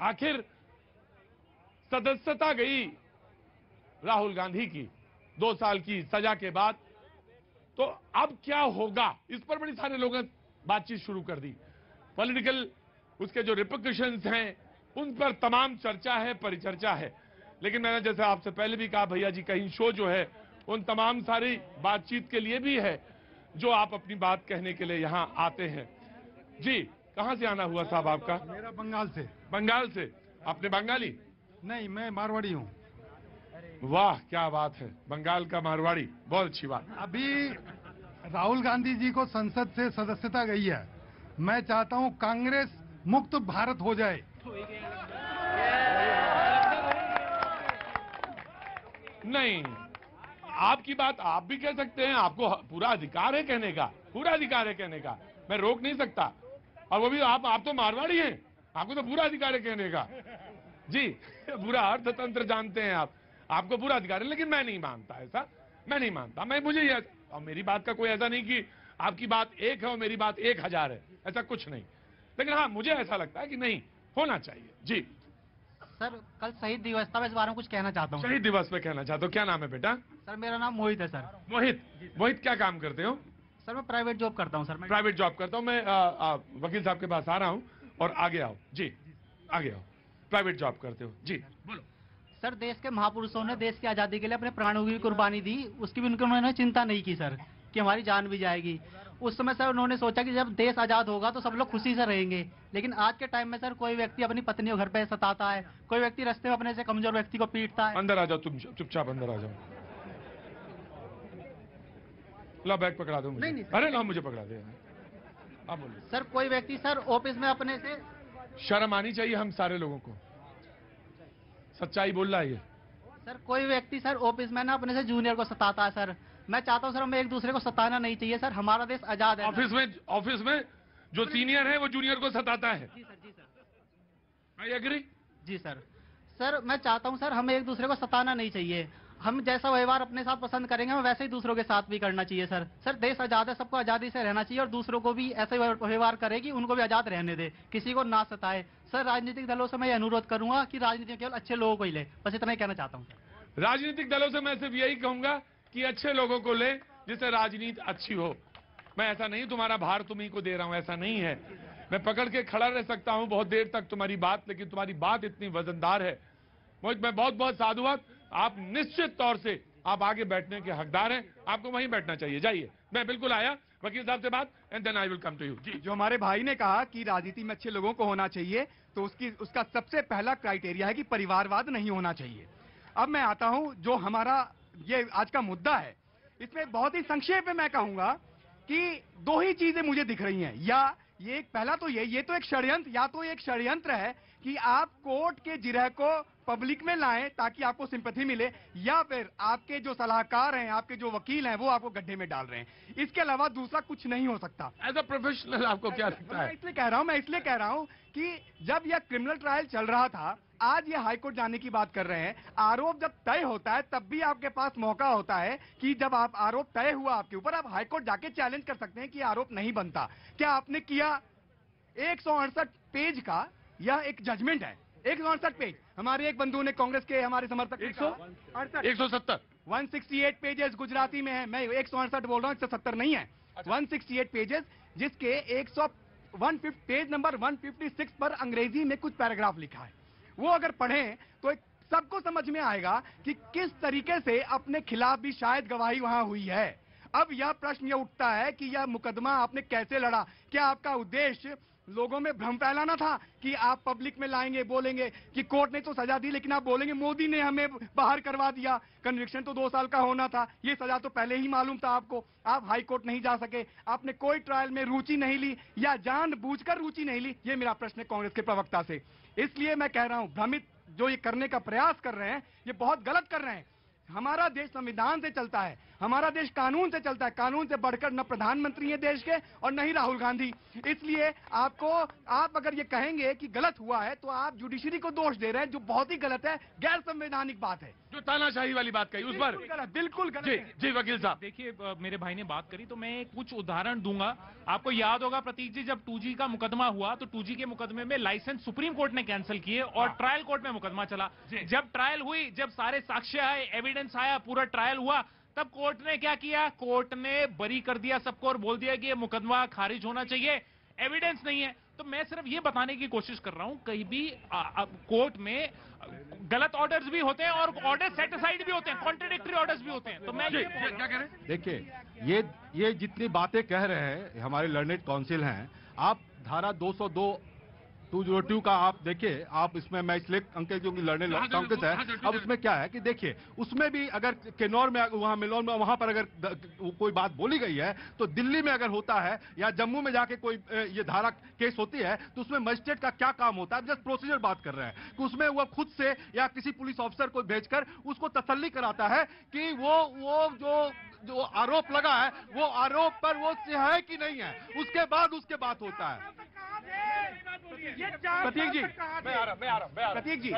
आखिर सदस्यता गई राहुल गांधी की 2 साल की सजा के बाद, तो अब क्या होगा, इस पर बड़ी सारे लोगों ने बातचीत शुरू कर दी। पॉलिटिकल उसके जो रिपरकशंस हैं उन पर तमाम चर्चा है, परिचर्चा है। लेकिन मैंने जैसे आपसे पहले भी कहा, भैया जी कहीं शो जो है उन तमाम सारी बातचीत के लिए भी है जो आप अपनी बात कहने के लिए यहां आते हैं। जी, कहां से आना हुआ साहब आपका? मेरा बंगाल से। बंगाल से? आपने बंगाली? नहीं, मैं मारवाड़ी हूँ। वाह, क्या बात है, बंगाल का मारवाड़ी, बहुत अच्छी बात। अभी राहुल गांधी जी को संसद से सदस्यता गई है। मैं चाहता हूँ कांग्रेस मुक्त भारत हो जाए। नहीं, आपकी बात आप भी कह सकते हैं, आपको पूरा अधिकार है कहने का, पूरा अधिकार है कहने का, मैं रोक नहीं सकता। और वो भी आप तो मारवाड़ी हैं, आपको तो पूरा अधिकार है कहने का। जी, पूरा अर्थतंत्र जानते हैं आप, आपको पूरा अधिकार है। लेकिन मैं नहीं मानता ऐसा, मैं नहीं मानता। मुझे ये, और मेरी बात का कोई ऐसा नहीं कि आपकी बात एक है और मेरी बात 1000 है, ऐसा कुछ नहीं। लेकिन हाँ, मुझे ऐसा लगता है कि नहीं होना चाहिए। जी सर, कल शहीद दिवस था, मैं इस बारे में कुछ कहना चाहता हूँ। शहीद दिवस पे कहना चाहते हो? क्या नाम है बेटा? सर, मेरा नाम मोहित है सर। मोहित, मोहित क्या काम करते हो? सर, मैं प्राइवेट जॉब करता हूँ सर। मैं प्राइवेट जॉब करता हूँ। मैं वकील साहब के पास आ रहा हूँ, और आगे आओ जी, आगे आओ। प्राइवेट जॉब करते हो जी, बोलो। सर, देश के महापुरुषों ने देश की आजादी के लिए अपने प्राणों की कुर्बानी दी, उसकी भी उन्होंने चिंता नहीं की सर, कि हमारी जान भी जाएगी। उस समय सर उन्होंने सोचा कि जब देश आजाद होगा तो सब लोग खुशी से रहेंगे। लेकिन आज के टाइम में सर कोई व्यक्ति अपनी पत्नी को घर पे सताता है, कोई व्यक्ति रास्ते में अपने से कमजोर व्यक्ति को पीटता है। अंदर आ जाओ, तुम चुपचाप अंदर आ जाओ। ला बैग पकड़ा दो मुझे। नहीं, अरे ला, मुझे पकड़ा दे। आप बोलिए। सर, कोई व्यक्ति सर ऑफिस में अपने से, शर्म आनी चाहिए हम सारे लोगों को, सच्चाई बोल रहा है ये। सर कोई व्यक्ति सर ऑफिस में ना अपने से जूनियर को सताता है सर। मैं चाहता हूं सर हमें एक दूसरे को सताना नहीं चाहिए सर, हमारा देश आजाद है। ऑफिस में जो सीनियर है वो जूनियर को सताता है? जी सर, जी सर। I agree. जी सर। सर मैं चाहता हूं सर हमें एक दूसरे को सताना नहीं चाहिए। हम जैसा व्यवहार अपने साथ पसंद करेंगे हमें वैसे ही दूसरों के साथ भी करना चाहिए सर। सर देश आजाद है, सबको आजादी से रहना चाहिए और दूसरों को भी ऐसे व्यवहार करे कि उनको भी आजाद रहने दे, किसी को ना सताए। सर राजनीतिक दलों से मैं ये अनुरोध करूंगा कि राजनीति केवल अच्छे लोगों को ही ले, बस इतना ही कहना चाहता हूँ सर। राजनीतिक दलों से मैं सिर्फ यही कहूंगा कि अच्छे लोगों को ले, जिससे राजनीति अच्छी हो। मैं ऐसा नहीं तुम्हारा भार तुम्ही को दे रहा हूं, ऐसा नहीं है। मैं पकड़ के खड़ा रह सकता हूं बहुत देर तक तुम्हारी बात, लेकिन तुम्हारी बात इतनी वजनदार है। मैं बहुत बहुत साधुवाद। आप निश्चित तौर से आप आगे बैठने के हकदार हैं, आपको वहीं बैठना चाहिए। जाइए, मैं बिल्कुल आया वकील साहब से बात, and then I will come to you. जी, जो हमारे भाई ने कहा कि राजनीति में अच्छे लोगों को होना चाहिए, तो उसका सबसे पहला क्राइटेरिया है कि परिवारवाद नहीं होना चाहिए। अब मैं आता हूं जो हमारा ये आज का मुद्दा है, इसमें बहुत ही संक्षेप में मैं कहूंगा कि 2 ही चीजें मुझे दिख रही हैं। या ये पहला तो ये तो एक षड्यंत्र, या तो एक षड्यंत्र है कि आप कोर्ट के जिरह को पब्लिक में लाएं ताकि आपको सिंपैथी मिले, या फिर आपके जो सलाहकार हैं, आपके जो वकील हैं, वो आपको गड्ढे में डाल रहे हैं। इसके अलावा दूसरा कुछ नहीं हो सकता। एज अ प्रोफेशनल आपको क्या लगता है? मैं इसलिए कह रहा हूं कि जब यह क्रिमिनल ट्रायल चल रहा था, आज ये हाईकोर्ट जाने की बात कर रहे हैं। आरोप जब तय होता है तब भी आपके पास मौका होता है कि जब आप आरोप तय हुआ आपके ऊपर, आप हाईकोर्ट जाके चैलेंज कर सकते हैं कि आरोप नहीं बनता। क्या आपने किया? 168 पेज का यह एक जजमेंट है, 168 पेज। हमारे एक बंधु ने, कांग्रेस के हमारे समर्थक, 170 168 पेजेस गुजराती में है। मैं 168 बोल रहा हूं, 170 नहीं है। 168 पेजेस, जिसके 150 पेज नंबर 156 पर अंग्रेजी में कुछ पैराग्राफ लिखा है। वो अगर पढ़ें तो सबको समझ में आएगा कि किस तरीके से अपने खिलाफ भी शायद गवाही वहां हुई है। अब यह प्रश्न यह उठता है कि यह मुकदमा आपने कैसे लड़ा? क्या आपका उद्देश्य लोगों में भ्रम फैलाना था कि आप पब्लिक में लाएंगे, बोलेंगे कि कोर्ट ने तो सजा दी, लेकिन आप बोलेंगे मोदी ने हमें बाहर करवा दिया, कन्विक्शन तो 2 साल का होना था, ये सजा तो पहले ही मालूम था आपको, आप हाई कोर्ट नहीं जा सके, आपने कोई ट्रायल में रुचि नहीं ली या जानबूझकर रुचि नहीं ली? ये मेरा प्रश्न है कांग्रेस के प्रवक्ता से। इसलिए मैं कह रहा हूं, भ्रमित जो ये करने का प्रयास कर रहे हैं, ये बहुत गलत कर रहे हैं। हमारा देश संविधान से चलता है। हमारा देश कानून से चलता है, कानून से बढ़कर न प्रधानमंत्री है देश के और न ही राहुल गांधी। इसलिए आप अगर ये कहेंगे कि गलत हुआ है तो आप जुडिशरी को दोष दे रहे हैं, जो बहुत ही गलत है, गैर संवैधानिक बात है। जो तानाशाही वाली बात कही उस पर बिल्कुल गलत जी है। जी वकील साहब। देखिए मेरे भाई ने बात करी तो मैं कुछ उदाहरण दूंगा। आपको याद होगा प्रतीक जी, जब 2G का मुकदमा हुआ तो 2G के मुकदमे में लाइसेंस सुप्रीम कोर्ट ने कैंसिल किए और ट्रायल कोर्ट में मुकदमा चला। जब ट्रायल हुई, जब सारे साक्ष्य आए, एविडेंस आया, पूरा ट्रायल हुआ, तब कोर्ट ने क्या किया? कोर्ट ने बरी कर दिया सबको और बोल दिया कि ये मुकदमा खारिज होना चाहिए, एविडेंस नहीं है। तो मैं सिर्फ ये बताने की कोशिश कर रहा हूं, कहीं भी कोर्ट में गलत ऑर्डर्स भी होते हैं और ऑर्डर सेट असाइड भी होते हैं, कॉन्ट्रडिक्टरी ऑर्डर्स भी होते हैं। तो मैं ये क्या कह रहे हैं? देखिए, ये जितनी बातें कह रहे हैं हमारे लर्नेड काउंसिल हैं, आप धारा 202 का आप देखिए, आप इसमें मैं इसलिए अंकल क्योंकि लर्नेड काउंसिल है। अब उसमें क्या है कि देखिए, उसमें भी अगर किन्नौर में, वहां मिलौर में, वहां पर अगर कोई बात बोली गई है तो दिल्ली में अगर होता है या जम्मू में जाके कोई ये धारा केस होती है तो उसमें मजिस्ट्रेट का क्या काम होता है? जस्ट प्रोसीजर बात कर रहे हैं कि उसमें वो खुद से या किसी पुलिस ऑफिसर को भेजकर उसको तसल्ली कराता है कि वो जो आरोप लगा है वो आरोप पर वो है कि नहीं है, उसके बाद बात होता है। प्रतीक जी, प्रतीक जी,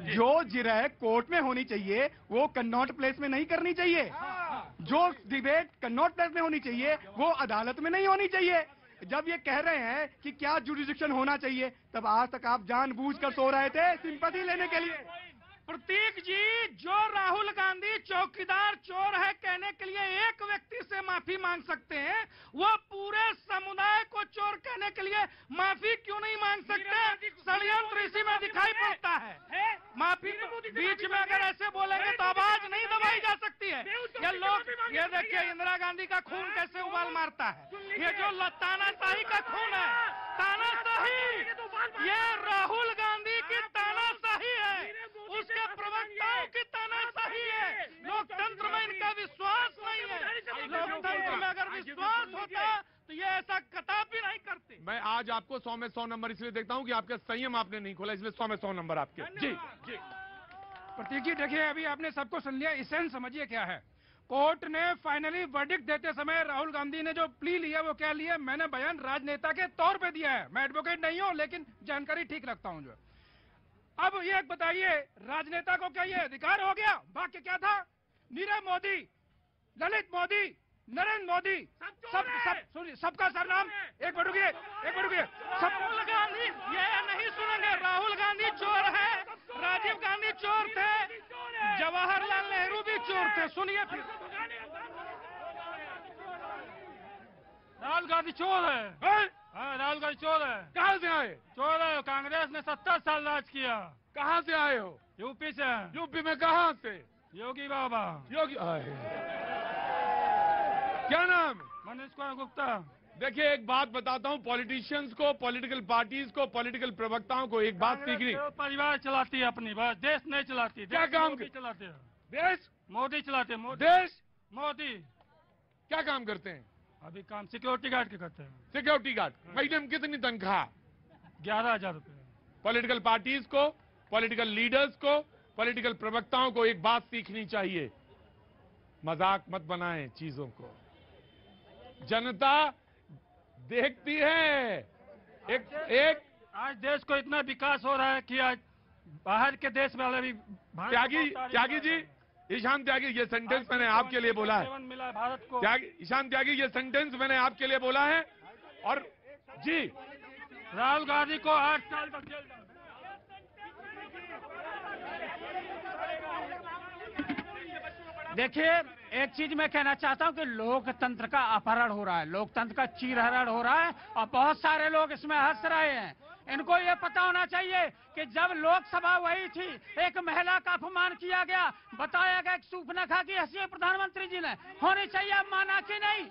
जो जिरह कोर्ट में होनी चाहिए वो कन्नॉट प्लेस में नहीं करनी चाहिए। जो डिबेट कन्नॉट प्लेस में होनी चाहिए वो अदालत में नहीं होनी चाहिए। जब ये कह रहे हैं कि क्या जुडिक्शन होना चाहिए, तब आज तक आप जानबूझकर सो रहे थे सिंपैथी लेने के लिए। प्रतीक जी, जो राहुल गांधी चौकीदार चोर है कहने के लिए एक व्यक्ति से माफी मांग सकते हैं, वो पूरे समुदाय को चोर कहने के लिए माफी क्यों नहीं मांग सकते? षड्यंत्र इसी में दिखाई पड़ता है। माफी बीच में अगर ऐसे बोलेंगे तो आवाज नहीं दबाई जा सकती है। ये लोग, ये देखिए इंदिरा गांधी का खून कैसे उबाल मारता है। ये जो तानाशाही का खून है, तानाशाही, ये राहुल गांधी की तानाशाही है, उसके प्रवक्ताओं की तानाशाही है। लोकतंत्र में इनका विश्वास नहीं है। लोकतंत्र में अगर विश्वास होता तो ये ऐसा कदापि नहीं करते। मैं आज आपको 100 में 100 नंबर इसलिए देखता हूं कि आपका संयम आपने नहीं खोला, इसलिए 100 में 100 नंबर आपके। जी जी प्रतीक जी, देखिए अभी आपने सबको सुन लिया, इसेंस समझिए क्या है। कोर्ट ने फाइनली वर्डिक्ट देते समय राहुल गांधी ने जो प्ली लिया वो क्या लिया? मैंने बयान राजनेता के तौर पे दिया है। मैं एडवोकेट नहीं हूं लेकिन जानकारी ठीक रखता हूं। जो अब ये बताइए, राजनेता को क्या ये अधिकार हो गया? वाक्य क्या था? नीरव मोदी, ललित मोदी, नरेंद्र मोदी, सबका सरनाम, एक मिनट रुकिए, राहुल गांधी, ये नहीं सुनेंगे, राहुल गांधी चोर है, राजीव गांधी चोर थे, जवाहरलाल नेहरू भी चोर थे। सुनिए फिर, राहुल गांधी चोर है। हाँ, राहुल गांधी चोर है। कहां से आए? चोर है। कांग्रेस ने 70 साल राज किया। कहां से आए हो? यूपी से। यूपी में कहां से? योगी बाबा। योगी क्या नाम? मनीष कुमार गुप्ता। देखिए, एक बात बताता हूं, पॉलिटिशियंस को, पॉलिटिकल पार्टीज को, पॉलिटिकल प्रवक्ताओं को एक बात सीखनी। परिवार चलाती है अपनी, बस देश नहीं चलाती। क्या काम चलाते हैं? देश मोदी चलाते हैं। देश मोदी क्या काम करते हैं? अभी काम सिक्योरिटी गार्ड के करते हैं। Security guard. महीने में कितनी तनख्वाह? 11,000 रुपए। पॉलिटिकल पार्टीज को, पॉलिटिकल लीडर्स को, पॉलिटिकल प्रवक्ताओं को एक बात सीखनी चाहिए, मजाक मत बनाएं चीजों को। जनता देखती है। एक आज देश को इतना विकास हो रहा है कि आज बाहर के देश वाले भी त्यागी जी, ईशान त्यागी, ये सेंटेंस मैंने आपके लिए बोला है। मिला भारत को। ईशान त्यागी, ये सेंटेंस मैंने आपके लिए बोला है। और जी, राहुल गांधी को 8 साल तक जेल। देखिए, एक चीज मैं कहना चाहता हूं कि लोकतंत्र का अपहरण हो रहा है, लोकतंत्र का चीरहरण हो रहा है और बहुत सारे लोग इसमें हंस रहे हैं। इनको ये पता होना चाहिए कि जब लोकसभा वही थी, एक महिला का अपमान किया गया, बताया गया कि सूर्पनखा की हैसियत प्रधानमंत्री जी ने होनी चाहिए, अब माना कि नहीं?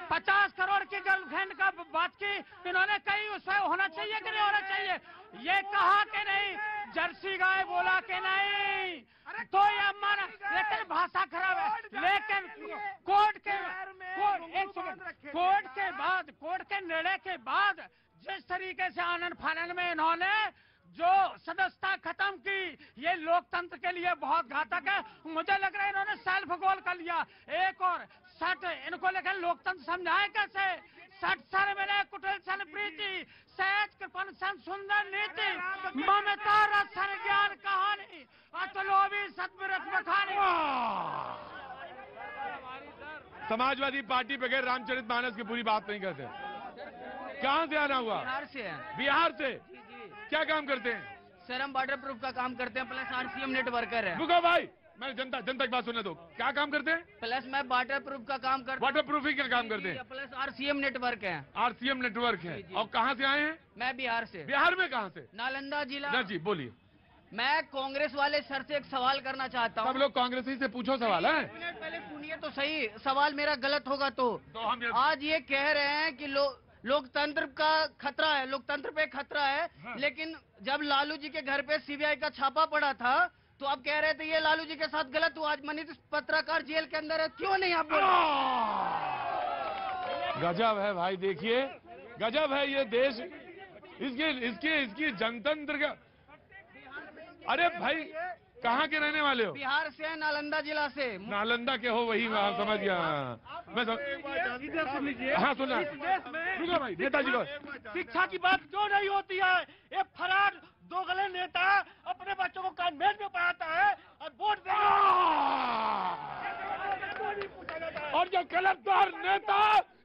50 करोड़ की गर्लफ्रेंड का बात की इन्होंने कही, उसमें होना चाहिए कि नहीं होना चाहिए? ये कहा कि नहीं? जर्सी गाय बोला कि नहीं? तो ये माना, लेकिन भाषा खराब है। लेकिन कोर्ट के निर्णय के बाद जिस तरीके से आनंद फानन में इन्होंने जो सदस्यता खत्म की, ये लोकतंत्र के लिए बहुत घातक है। मुझे लग रहा है इन्होंने सेल्फ गोल कर लिया। एक और 60 इनको लेकिन लोकतंत्र समझाए कैसे? 60 साल मैंने कुटिल सन प्रीति, सहज कृपन सन सुंदर नीति, ममता रसन ज्ञान कहानी, अतलोभी सतविरत बखानी। समाजवादी पार्टी बगैर रामचरितमानस की पूरी बात नहीं करते। कहाँ से आना हुआ? बिहार से है। बिहार से? क्या काम करते हैं? सर हम वाटर प्रूफ का काम करते हैं, प्लस आरसीएम नेटवर्कर है। रुको भाई, मैं जनता की बात सुनने दो। क्या काम करते हैं? प्लस मैं वाटर प्रूफ का काम करता वाटर प्रूफिंग का काम करते हैं। प्लस आरसीएम नेटवर्क है। आरसीएम नेटवर्क है। और कहाँ से आए हैं? मैं बिहार से। बिहार में कहाँ से? नालंदा जिला। ना जी, बोलिए। मैं कांग्रेस वाले सर से एक सवाल करना चाहता हूँ। सब लोग कांग्रेसी से पूछो सवाल है। पहले सुनिए तो सही, सवाल मेरा गलत होगा तो हम आज ये कह रहे हैं कि लोकतंत्र का खतरा है, लोकतंत्र पे खतरा है। हाँ। लेकिन जब लालू जी के घर पे सीबीआई का छापा पड़ा था तो आप कह रहे थे ये लालू जी के साथ गलत हुआ। आज मनीष पत्रकार जेल के अंदर है, क्यों नहीं आप बोल? गजब है भाई, देखिए गजब है ये देश। इसकी जनतंत्र का। अरे भाई, कहाँ के रहने वाले हो? बिहार से, नालंदा जिला से। नालंदा के हो, वही मैं समझ गया। मैं हाँ सुना। रुको भाई, नेताजी को शिक्षा की बात क्यों नहीं होती है? ये फरार दोगले नेता अपने बच्चों को कॉन्वेंट में पढ़ाता है और वोट देगा। और जो कलमदार नेता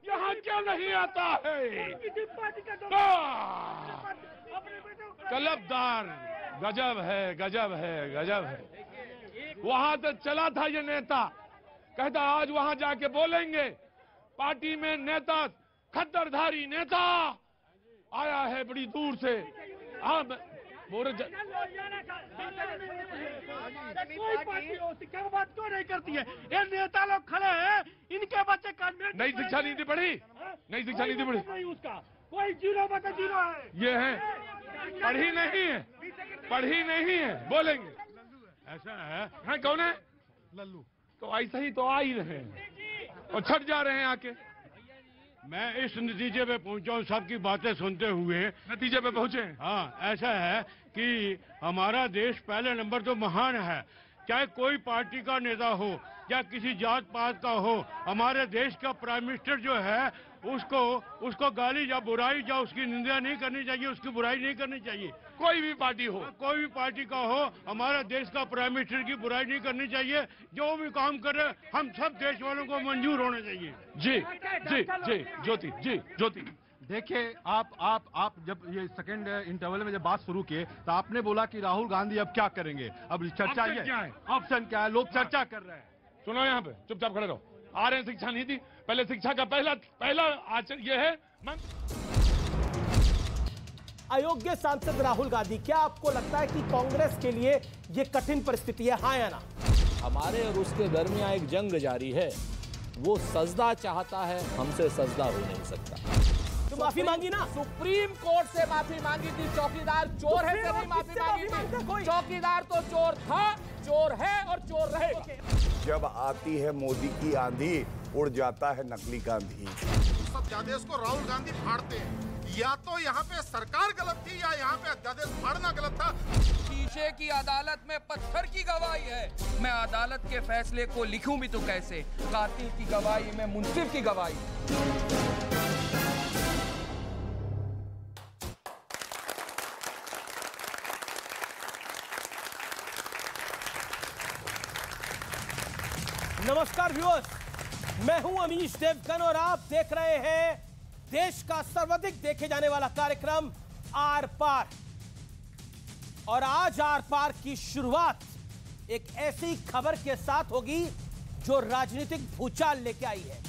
यहाँ क्यों नहीं आता है? कलमदार, गजब है, गजब है, गजब है। वहां से चला था ये नेता, कहता आज वहां जाके बोलेंगे। पार्टी में नेता, खद्दरधारी नेता आया है बड़ी दूर से। हाँ कोई पार्टी शिक्षा की बात क्यों नहीं करती है? ये नेता लोग खड़े हैं, इनके बच्चे कॉन्वेंट। नई शिक्षा नीति पढ़ी? नई शिक्षा नीति पढ़ी? नहीं, उसका कोई 0/0 है। ये है, पढ़ी नहीं है, पढ़ी नहीं है, बोलेंगे। ऐसा है? हाँ, कौन है? लल्लू। तो ऐसा ही तो आ ही रहे हैं और छट जा रहे हैं आके। मैं इस नतीजे पे पहुंचा हूँ, सबकी बातें सुनते हुए नतीजे पे पहुंचे। हाँ, ऐसा है कि हमारा देश पहले नंबर तो महान है, चाहे कोई पार्टी का नेता हो या किसी जात पात का हो। हमारे देश का प्राइम मिनिस्टर जो है उसको गाली या बुराई या उसकी निंदा नहीं करनी चाहिए, उसकी बुराई नहीं करनी चाहिए। कोई भी पार्टी हो, कोई भी पार्टी का हो, हमारे देश का प्राइम मिनिस्टर की बुराई नहीं करनी चाहिए। जो भी काम करे हम सब देश वालों को मंजूर होना चाहिए। जी जी जी, ज्योति जी, ज्योति। देखिए, आप जब ये सेकंड इंटरवल में जब बात शुरू किए तो आपने बोला कि राहुल गांधी अब क्या करेंगे। अब चर्चा ये क्या है? ऑप्शन क्या है? लोग चर्चा कर रहे हैं। सुनो, यहाँ पे चुपचाप खड़े रहो। आ रहे हैं शिक्षा नीति। पहले शिक्षा का पहला आचरण ये है। अयोग्य सांसद राहुल गांधी, क्या आपको लगता है कि कांग्रेस के लिए ये कठिन परिस्थिति है, हाँ या ना? हमारे और उसके दरमियान एक जंग जारी है। वो सजदा चाहता है, हमसे सजदा हो नहीं सकता। तो माफी मांगी ना? सुप्रीम कोर्ट से माफी मांगी थी। चौकीदार चोर है, नहीं माफी मांगी थी। चौकीदार तो चोर था, चोर है और चोर रहेगा। जब आती है मोदी की आंधी, उड़ जाता है नकली गांधी। सब अध्यादेश को राहुल गांधी फाड़ते हैं। या तो यहाँ पे सरकार गलत थी या यहाँ पे अध्यादेश फाड़ना गलत था। शीशे की अदालत में पत्थर की गवाही है। मैं अदालत के फैसले को लिखूं भी तो कैसे? कातिल की गवाही में मुंसिफ की गवाही। नमस्कार व्यूअर्स, मैं हूं अमीश देवगन और आप देख रहे हैं देश का सर्वाधिक देखे जाने वाला कार्यक्रम आर पार। और आज आर पार की शुरुआत एक ऐसी खबर के साथ होगी जो राजनीतिक भूचाल लेके आई है।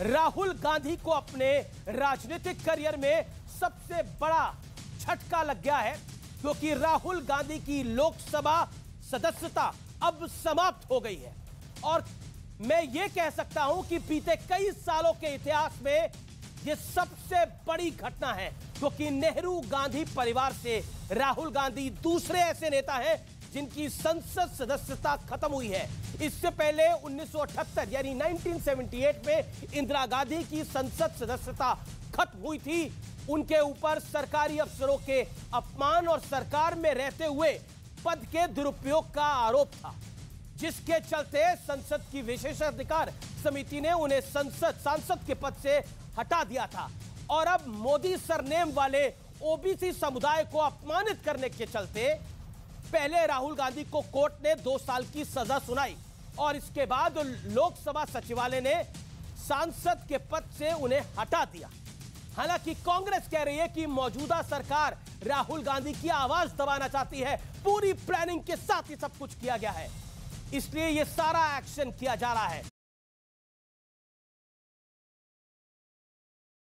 राहुल गांधी को अपने राजनीतिक करियर में सबसे बड़ा झटका लग गया है, क्योंकि राहुल गांधी की लोकसभा सदस्यता अब समाप्त हो गई है। और मैं ये कह सकता हूं कि बीते कई सालों के इतिहास में यह सबसे बड़ी घटना है, क्योंकि नेहरू गांधी परिवार से राहुल गांधी दूसरे ऐसे नेता हैं जिनकी संसद सदस्यता खत्म हुई है। इससे पहले 1978 यानी 1978 में इंदिरा गांधी की संसद सदस्यता खत्म हुई थी। उनके ऊपर सरकारी अफसरों के अपमान और सरकार में रहते हुए पद के दुरुपयोग का आरोप था, जिसके चलते संसद की विशेषाधिकार समिति ने उन्हें सांसद के पद से हटा दिया था। और अब मोदी सरनेम वाले ओबीसी समुदाय को अपमानित करने के चलते पहले राहुल गांधी को कोर्ट ने 2 साल की सजा सुनाई और इसके बाद लोकसभा सचिवालय ने सांसद के पद से उन्हें हटा दिया। हालांकि कांग्रेस कह रही है कि मौजूदा सरकार राहुल गांधी की आवाज दबाना चाहती है, पूरी प्लानिंग के साथ ही सब कुछ किया गया है, इसलिए यह सारा एक्शन किया जा रहा है।